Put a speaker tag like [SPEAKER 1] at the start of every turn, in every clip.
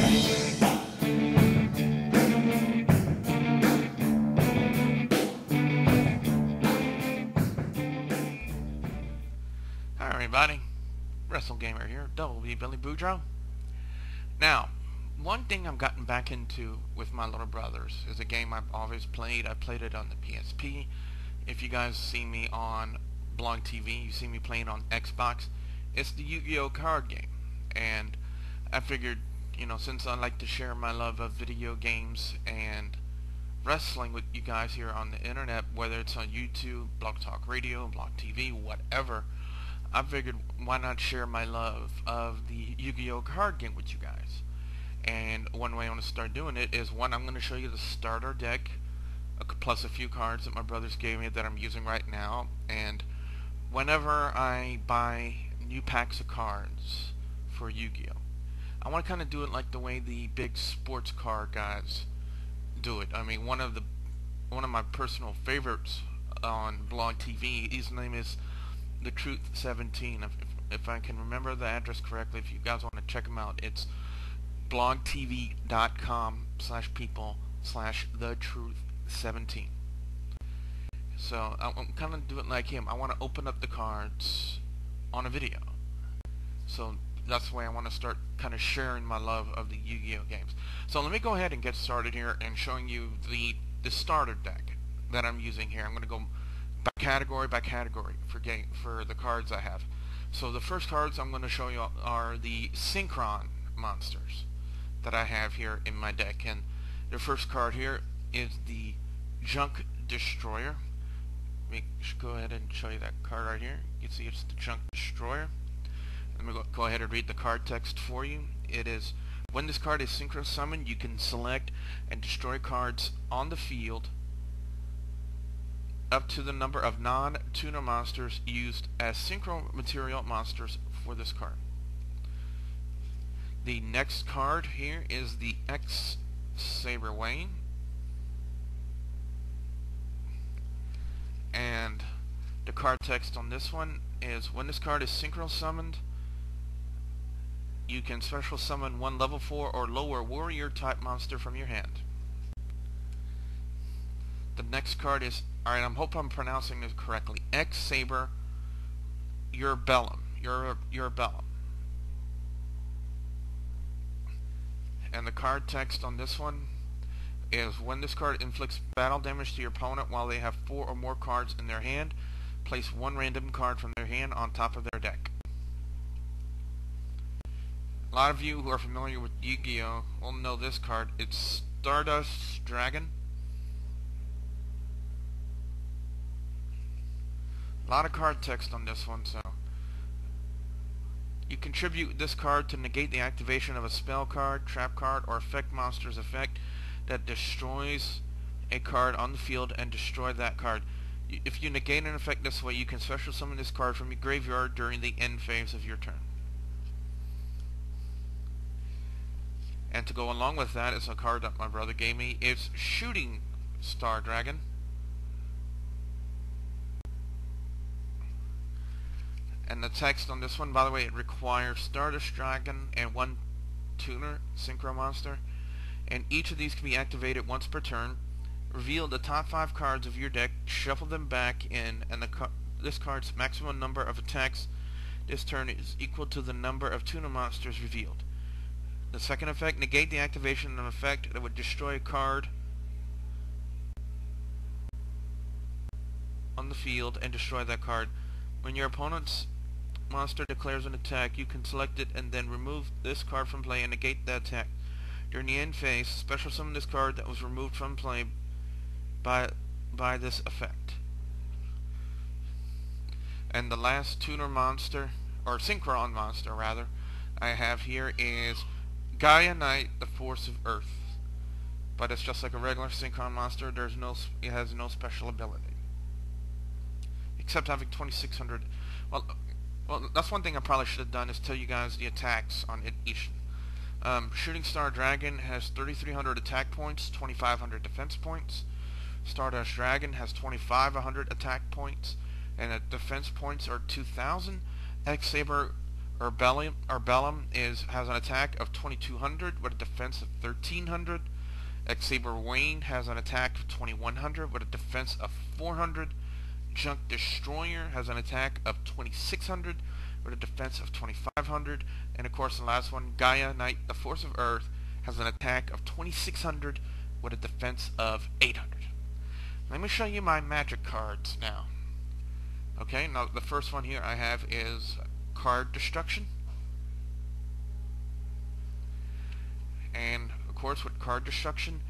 [SPEAKER 1] Hi everybody, Wrestle Gamer here, Yugioh. Now, one thing I've gotten back into with my little brothers is a game I've always played. I played it on the PSP. If you guys see me on Blog TV, you see me playing on Xbox. It's the Yu-Gi-Oh card game, and I figured, you know, since I like to share my love of video games and wrestling with you guys here on the internet, whether it's on YouTube, Blog Talk Radio, Blog TV, whatever, I figured why not share my love of the Yu-Gi-Oh card game with you guys. And one way I want to start doing it is, one, I'm going to show you the starter deck plus a few cards that my brothers gave me that I'm using right now. And whenever I buy new packs of cards for Yu-Gi-Oh, I want to kind of do it like the way the big sports card guys do it. I mean, one of my personal favorites on Blog TV, his name is The Truth 17. If I can remember the address correctly, if you guys want to check him out, it's blogtv.com/people/thetruth17. So I'm kind of doing it like him. I want to open up the cards on a video. So that's the way I want to start kind of sharing my love of the Yu-Gi-Oh games. So let me go ahead and get started here and showing you the starter deck that I'm using here. I'm going to go category by category for the cards I have. So the first cards I'm going to show you are the Synchron monsters that I have here in my deck. And the first card here is the Junk Destroyer. Let me go ahead and show you that card right here. You can see it's the Junk Destroyer. Let me go ahead and read the card text for you. It is, when this card is synchro summoned, you can select and destroy cards on the field up to the number of non-tuner monsters used as synchro material monsters for this card. The next card here is the X Saber Wayne, and the card text on this one is, when this card is synchro summoned, you can special summon one level 4 or lower warrior type monster from your hand. The next card is, alright, I hope I'm pronouncing this correctly, X Saber Urbellum. Urbellum. And the card text on this one is, when this card inflicts battle damage to your opponent while they have 4 or more cards in their hand, place one random card from their hand on top of their deck. A lot of you who are familiar with Yu-Gi-Oh will know this card. It's Stardust Dragon. A lot of card text on this one, so you contribute this card to negate the activation of a spell card, trap card, or effect monster's effect that destroys a card on the field and destroy that card. If you negate an effect this way, you can special summon this card from your graveyard during the end phase of your turn. And to go along with that is a card that my brother gave me. It's Shooting Star Dragon. And the text on this one, by the way, it requires Stardust Dragon and one tuner synchro monster, and each of these can be activated once per turn. Reveal the top 5 cards of your deck, shuffle them back in, and this card's maximum number of attacks this turn is equal to the number of tuner monsters revealed. The second effect, negate the activation of an effect that would destroy a card on the field and destroy that card. When your opponent's monster declares an attack, you can select it and then remove this card from play and negate that attack. During the end phase, special summon this card that was removed from play by this effect. And the last tuner monster, or synchron monster rather, I have here is Gaia Knight, the Force of Earth. But it's just like a regular synchron monster. It has no special ability, except having 2,600. Well, that's one thing I probably should have done, is tell you guys the attacks on each. Shooting Star Dragon has 3,300 attack points, 2,500 defense points. Stardust Dragon has 2,500 attack points, and defense points are 2,000. X Saber Arbellum has an attack of 2200 with a defense of 1300. Xaber Wayne has an attack of 2100 with a defense of 400. Junk Destroyer has an attack of 2600 with a defense of 2500. And of course the last one, Gaia Knight, the Force of Earth, has an attack of 2600 with a defense of 800. Let me show you my magic cards now. Okay, now the first one here I have is Card Destruction. And of course with Card Destruction,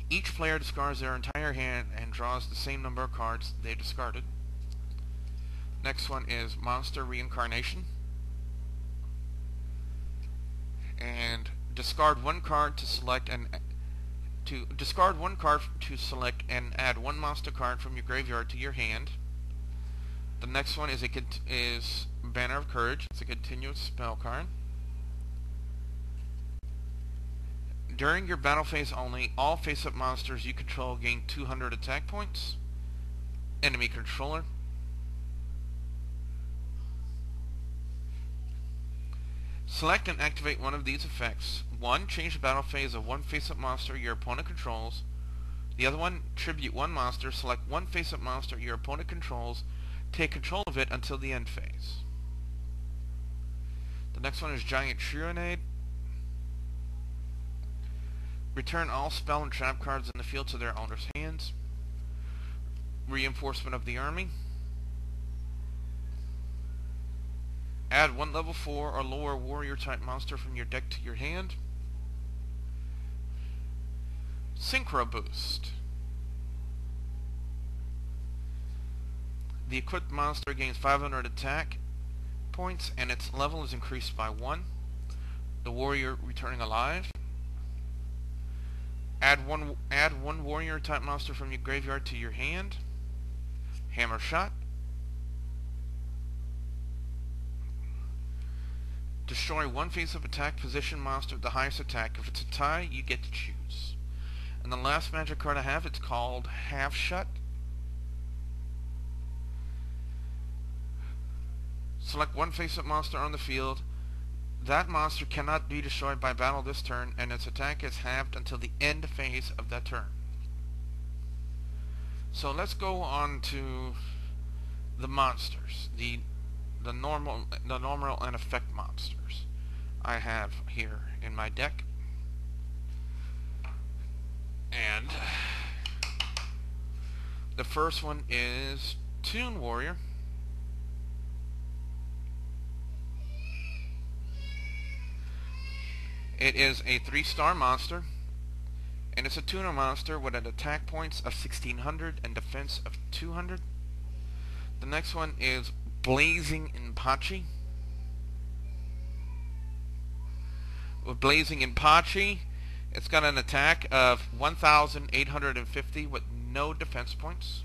[SPEAKER 1] each player discards their entire hand and draws the same number of cards they discarded. Next one is Monster Reincarnation. And discard one card to select and add one monster card from your graveyard to your hand. The next one is Banner of Courage. It's a continuous spell card. During your battle phase only, all face-up monsters you control gain 200 attack points. Enemy controller. Select and activate one of these effects. One, change the battle phase of one face-up monster your opponent controls. The other one, tribute one monster. Select one face-up monster your opponent controls. Take control of it until the end phase. The next one is Giant Trionade. Return all spell and trap cards in the field to their owner's hands. Reinforcement of the Army. Add one level 4 or lower warrior type monster from your deck to your hand. Synchro Boost. The equipped monster gains 500 attack points and its level is increased by 1. The warrior returning alive. Add one warrior type monster from your graveyard to your hand. Hammer Shot. Destroy one face-up attack position monster with the highest attack. If it's a tie, you get to choose. And the last magic card I have, it's called Half Shut. Select one face-up monster on the field. That monster cannot be destroyed by battle this turn, and its attack is halved until the end phase of that turn. So let's go on to the monsters, the normal and effect monsters I have here in my deck. And the first one is Toon Warrior. It is a 3-star monster, and it's a tuner monster with an attack points of 1600 and defense of 200. The next one is Blazing Impachi. With Blazing Impachi, it's got an attack of 1850 with no defense points.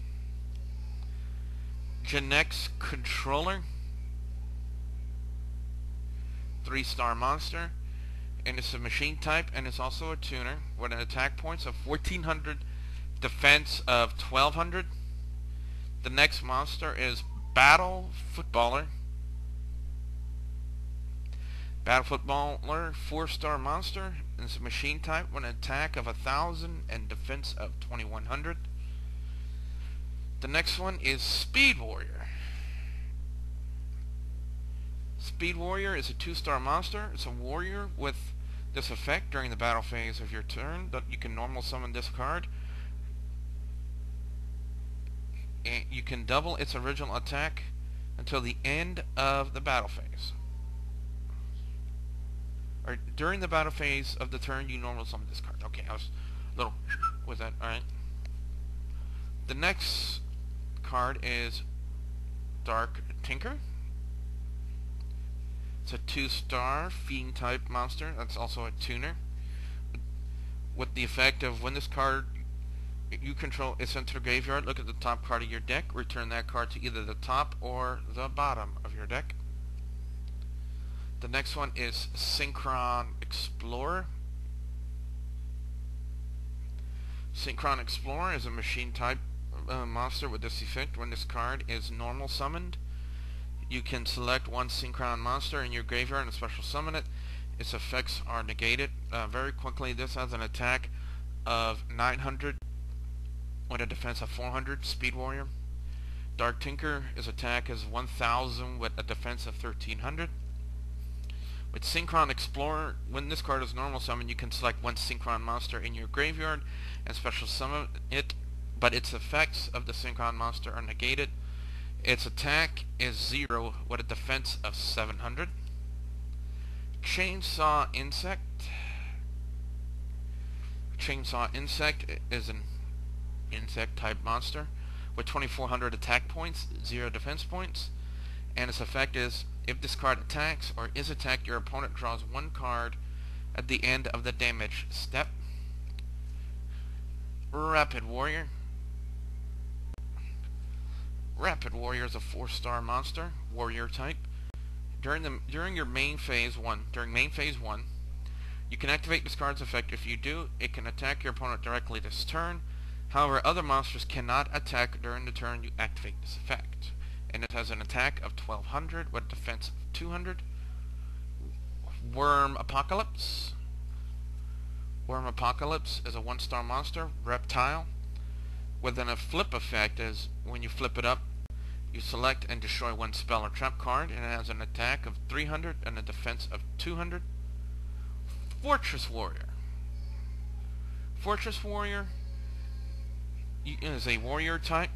[SPEAKER 1] Genex Controller, 3-star monster, and it's a machine type, and it's also a tuner with an attack points of 1400, defense of 1200. The next monster is Battle Footballer. Battle Footballer, 4-star monster, and it's a machine type with an attack of 1000 and defense of 2100. The next one is Speed Warrior. Speed Warrior is a 2-star monster. It's a warrior with this effect during the battle phase of your turn. You can normal summon this card. And you can double its original attack until the end of the battle phase. Or during the battle phase of the turn, you normal summon this card. Okay, I was a little with that. Alright. The next card is Dark Tinker. It's a 2-star fiend type monster. That's also a tuner. With the effect of when this card you control is sent to the graveyard, look at the top card of your deck, return that card to either the top or the bottom of your deck. The next one is Synchron Explorer. Synchron Explorer is a machine type monster with this effect. When this card is normal summoned, You can select one synchron monster in your graveyard and special summon it. Its effects are negated very quickly. This has an attack of 900 with a defense of 400. Speed Warrior. Dark Tinker, his attack is 1000 with a defense of 1300. With Synchron Explorer, when this card is normal summon, you can select one Synchron monster in your graveyard and special summon it, but its effects of the Synchron monster are negated. Its attack is 0 with a defense of 700. Chainsaw Insect. Chainsaw Insect is an insect type monster with 2400 attack points, 0 defense points, and its effect is if this card attacks or is attacked, your opponent draws one card at the end of the damage step. Rapid Warrior. Rapid Warrior is a 4-star monster, warrior type. During your main phase 1, you can activate this card's effect. If you do, it can attack your opponent directly this turn. However, other monsters cannot attack during the turn you activate this effect. And it has an attack of 1200 with a defense of 200. Worm Apocalypse. Worm Apocalypse is a 1-star monster, reptile, with a flip effect is when you flip it up, you select and destroy one spell or trap card, and it has an attack of 300 and a defense of 200. Fortress Warrior. Fortress Warrior is a warrior type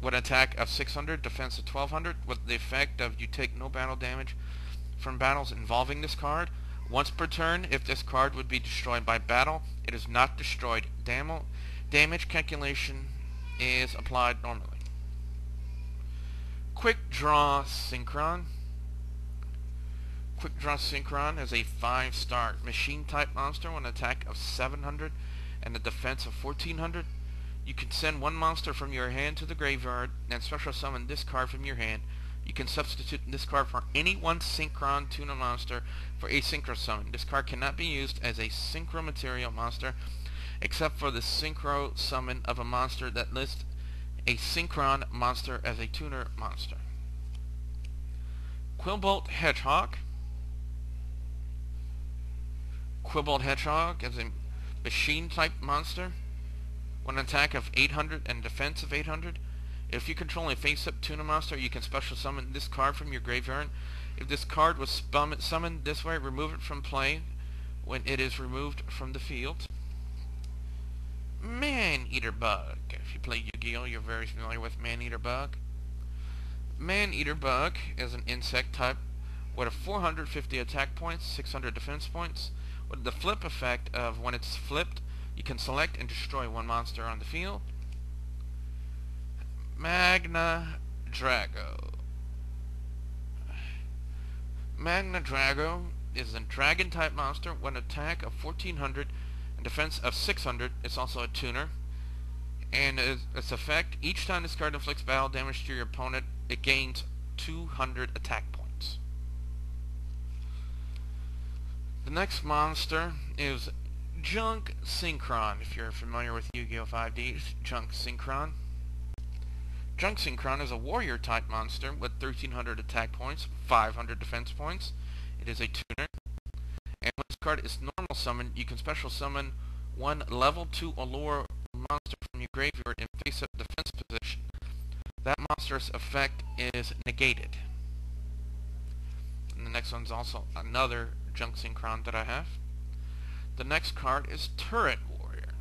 [SPEAKER 1] with an attack of 600, defense of 1200, with the effect of you take no battle damage from battles involving this card. Once per turn, if this card would be destroyed by battle, it is not destroyed. Damage calculation is applied normally. Quick Draw Synchron. Quick Draw Synchron is a 5-star machine type monster with an attack of 700 and a defense of 1400. You can send one monster from your hand to the graveyard and special summon this card from your hand. You can substitute this card for any one Synchron Tuna monster for a Synchro summon. This card cannot be used as a Synchro material monster except for the Synchro summon of a monster that lists a Synchron monster as a tuner monster. Quillbolt Hedgehog. Quillbolt Hedgehog is a machine type monster with an attack of 800 and defense of 800. If you control a face-up tuna monster, you can special summon this card from your graveyard. If this card was summoned this way, remove it from play when it is removed from the field. Man-Eater Bug. If you play Yu-Gi-Oh, you're very familiar with Man-Eater Bug. Man-Eater Bug is an insect type with a 450 attack points, 600 defense points. With the flip effect of when it's flipped, you can select and destroy one monster on the field. Magna Drago. Magna Drago is a dragon type monster with an attack of 1400 and defense of 600. It's also a tuner. And its effect, each time this card inflicts battle damage to your opponent, it gains 200 attack points. The next monster is Junk Synchron. If you're familiar with Yu-Gi-Oh 5D, Junk Synchron. Junk Synchron is a warrior type monster with 1300 attack points, 500 defense points. It is a tuner. And when this card is normal summoned, you can special summon one level 2 Allure monster from your graveyard in face-up defense position. That monster's effect is negated. And the next one's also another Junk Synchron that I have. The next card is Turret Warrior.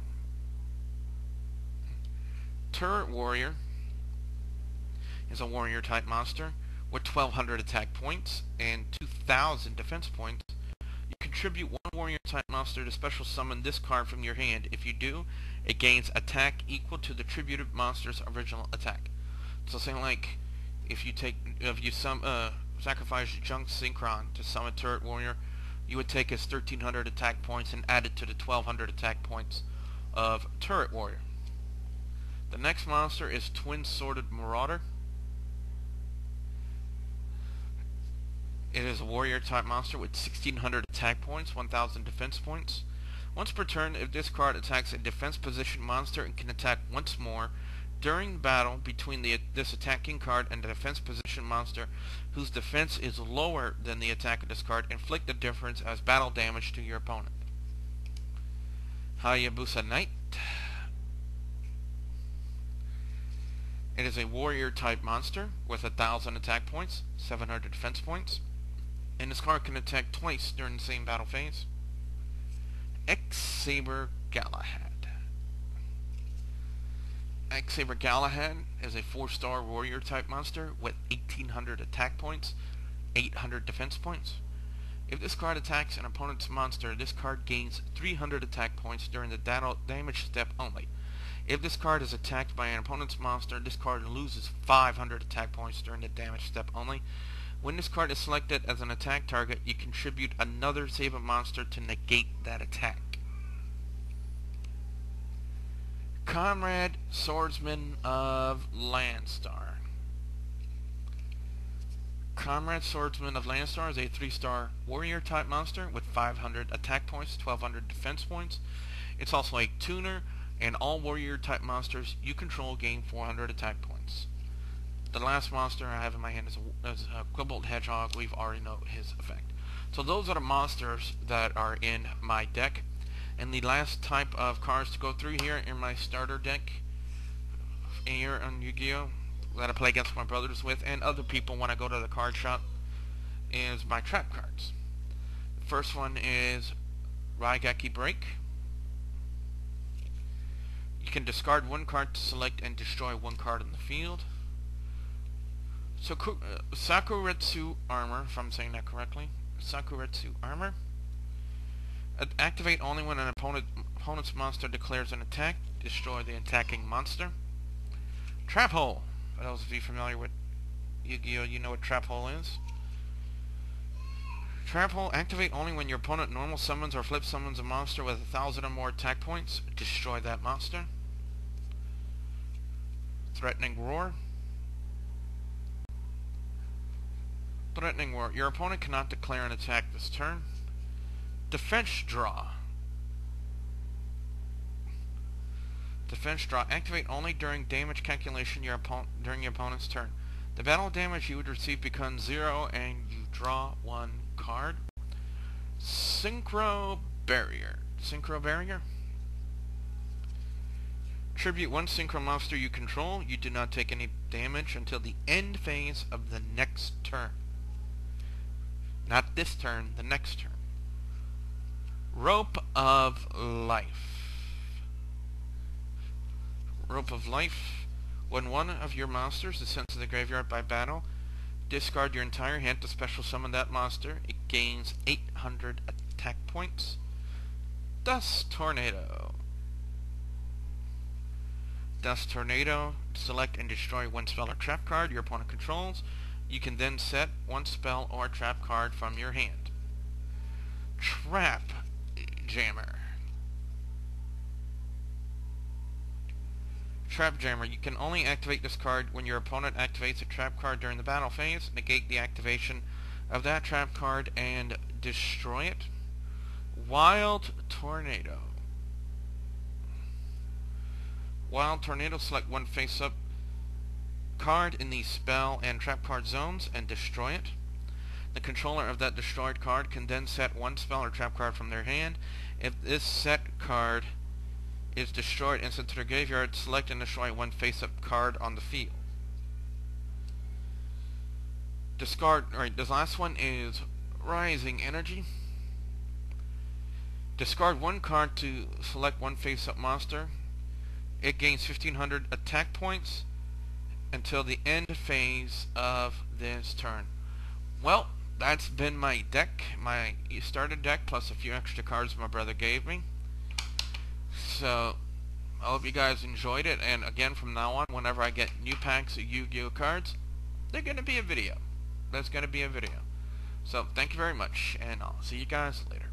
[SPEAKER 1] Turret Warrior is a warrior type monster with 1200 attack points and 2000 defense points. You contribute one warrior type monster to special summon this card from your hand. If you do, it gains attack equal to the tributed monster's original attack. So saying like if you sacrifice Junk Synchron to summon Turret Warrior, you would take his 1300 attack points and add it to the 1200 attack points of Turret Warrior. The next monster is Twin-Sworded Marauder. It is a warrior type monster with 1600 attack points, 1000 defense points. Once per turn, if this card attacks a defense position monster, it can attack once more during battle between this attacking card and the defense position monster whose defense is lower than the attack of this card. Inflict the difference as battle damage to your opponent. Hayabusa Knight. It is a warrior type monster with 1,000 attack points, 700 defense points, and this card can attack twice during the same battle phase. X-Saber Galahad. X-Saber Galahad is a 4-star warrior type monster with 1,800 attack points, 800 defense points. If this card attacks an opponent's monster, this card gains 300 attack points during the damage step only. If this card is attacked by an opponent's monster, this card loses 500 attack points during the damage step only. When this card is selected as an attack target, you contribute another Saber monster to negate that attack. Comrade Swordsman of Landstar. Comrade Swordsman of Landstar is a 3-star warrior type monster with 500 attack points, 1,200 defense points. It's also a tuner, and all warrior type monsters you control gain 400 attack points. The last monster I have in my hand is a Quibbled Hedgehog. We've already know his effect. So those are the monsters that are in my deck. And the last type of cards to go through here in my starter deck here on Yu-Gi-Oh! That I play against my brothers with and other people when I go to the card shop is my trap cards. The first one is Raigeki Break. You can discard one card to select and destroy one card in the field. So Sakuretsu Armor, if I'm saying that correctly. Sakuretsu Armor. Activate only when an opponent's monster declares an attack. Destroy the attacking monster. Trap Hole. For those of you familiar with Yu-Gi-Oh, you know what Trap Hole is. Trap Hole. Activate only when your opponent normal summons or flip summons a monster with 1,000 or more attack points. Destroy that monster. Threatening Roar. Threatening Roar. Your opponent cannot declare an attack this turn. Defense Draw. Defense Draw. Activate only during damage calculation during your opponent's turn. The battle damage you would receive becomes 0 and you draw one card. Synchro Barrier. Synchro Barrier. Tribute one synchro monster you control. You do not take any damage until the end phase of the next turn. Not this turn, the next turn. Rope of Life. Rope of Life. When one of your monsters is sent to the graveyard by battle, discard your entire hand to special summon that monster. It gains 800 attack points. Dust Tornado. Dust Tornado. Select and destroy one spell or trap card your opponent controls. You can then set one spell or trap card from your hand. Trap Jammer. Trap Jammer. You can only activate this card when your opponent activates a trap card during the battle phase. Negate the activation of that trap card and destroy it. Wild Tornado. Wild Tornado. Select one face-up card in the spell and trap card zones and destroy it. The controller of that destroyed card can then set one spell or trap card from their hand. If this set card is destroyed and sent to their graveyard, select and destroy one face-up card on the field. Discard. Alright, this last one is Rising Energy. Discard one card to select one face-up monster. It gains 1,500 attack points until the end phase of this turn. Well, that's been my deck, my starter deck, plus a few extra cards my brother gave me. So, I hope you guys enjoyed it, and again, from now on, whenever I get new packs of Yu-Gi-Oh cards, they're going to be a video. There's going to be a video. So, thank you very much, and I'll see you guys later.